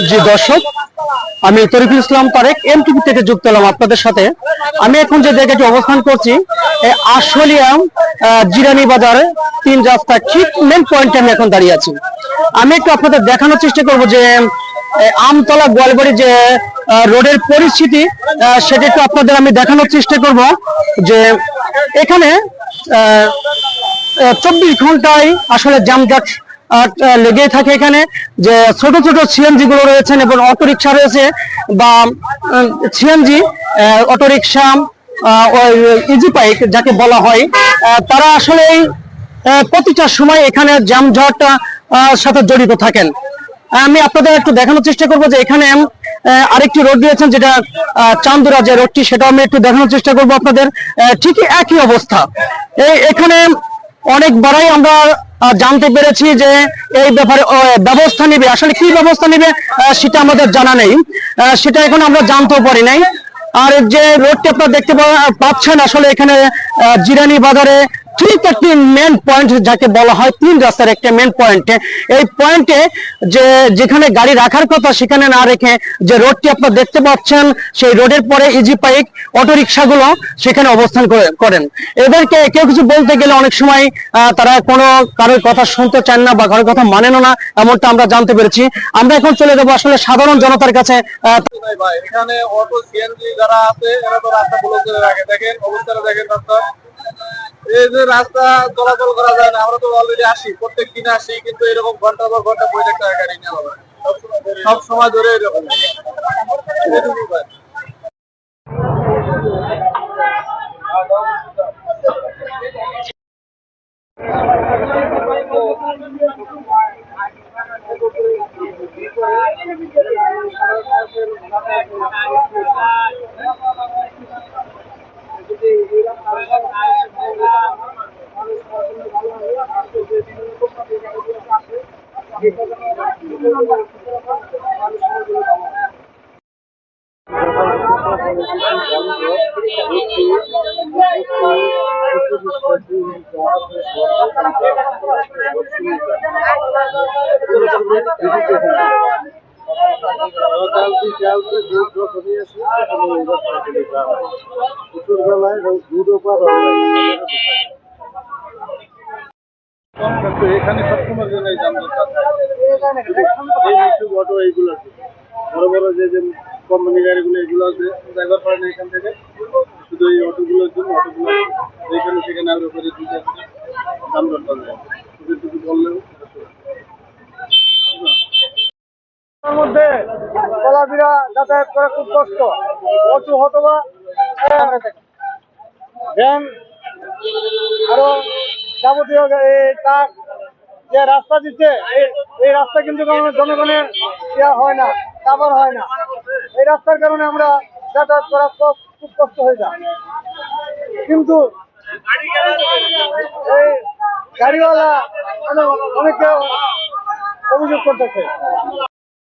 জি দর্শক, আমি তরিকুল ইসলাম তারেক এমটিভি থেকে যুক্ত হলাম আপনাদের সাথে। আমি এখন যে জায়গাটি অবস্থান করছি আশুলিয়া জিরানি বাজারে 3 রাস্তা ঠিক মেন পয়েন্টে আমি এখন দাঁড়িয়ে আছি। আমি একটু আপনাদের দেখানোর চেষ্টা করব যে আমতলা গোয়ালবাড়ি যে রোডের পরিস্থিতি, সেটা একটু আপনাদের আমি দেখানোর চেষ্টা করব যে এখানে 24 ঘন্টায় আসলে যানজট লেগেই থাকে। এখানে যে ছোট ছোট সিএনজি গুলো রয়েছেন এবং অটোরিকশা রয়েছে বা সিএনজি অটোরিকশা, ইজি বাইক যাকে বলা হয়, তারা আসলে প্রতিটা সময় এখানে যানজট সাথে জড়িত থাকেন। আমি আপনাদের একটু দেখানোর চেষ্টা করবো যে এখানে আরেকটি রোড দিয়েছেন যেটা চান্দুরা যে রোডটি, সেটাও আমি একটু দেখানোর চেষ্টা করবো আপনাদের। ঠিকই একই অবস্থা। এখানে অনেকবারই আমরা জানতে পেরেছি যে এই ব্যাপারে ব্যবস্থা নেবে, আসলে কি ব্যবস্থা নেবে সেটা আমাদের জানা নেই, সেটা এখন আমরা জানতেও পারি নাই। আর যে রোডটি আপনারা দেখতে পাচ্ছেন আসলে এখানে জিরানি বাজারে ঠিক একটি মেন পয়েন্ট যাকে বলা হয় 3 রাস্তার একটা মেন পয়েন্টে, এই পয়েন্টে যে যেখানে গাড়ি রাখার কথা সেখানে না রেখে যে রোডটি আপনারা দেখতে পাচ্ছেন, সেই রোডের পরে ইজি বাইক অটোরিকশাগুলো সেখানে অবস্থান করেন। এদেরকে কেউ কিছু বলতে গেলে অনেক সময় তারা কোনো কারোর কথা শুনতে চান না বা কারোর কথা মানেন না, এমনটা আমরা জানতে পেরেছি। আমরা এখন চলে যাবো আসলে সাধারণ জনতার কাছে। এখানে অটো সিএনজি যারা আছে এরা তো রাস্তা ব্লক করে রাখে, দেখেন অবস্থাটা দেখেন রাস্তা। এই যে রাস্তা চলাচল করা যায় না, আমরা তো অলরেডি আসি, প্রত্যেক দিন আসি, কিন্তু এরকম ঘন্টার পর ঘন্টা বই দেখতে গাড়ি নেওয়া হবে সব সময় ধরে এরকম। এখানে সবসময় জন্য এই যানজটটা অটো এইগুলো আছে, বড় বড় যে কোম্পানি গাড়িগুলো এগুলো আছে, ড্রাইভার পারে না এখান থেকে, শুধু এই অটোগুলোর জন্য অটোগুলো যেখানে সেখানে আগ্রহ করে দিতে যানজটটা যায় কিছু বললেও মধ্যে চলাফেরা যাতায়াত করা খুব কষ্ট। অটো অথবা ভ্যান আরো যাবতীয় ট্রাক যে রাস্তা দিচ্ছে, এই রাস্তা কিন্তু জনগণের হয় না, কাভার হয় না। এই রাস্তার কারণে আমরা যাতায়াত করা খুব কষ্ট হয়ে যায়। কিন্তু এই গাড়িওয়ালা অনেকে অভিযোগ করতেছে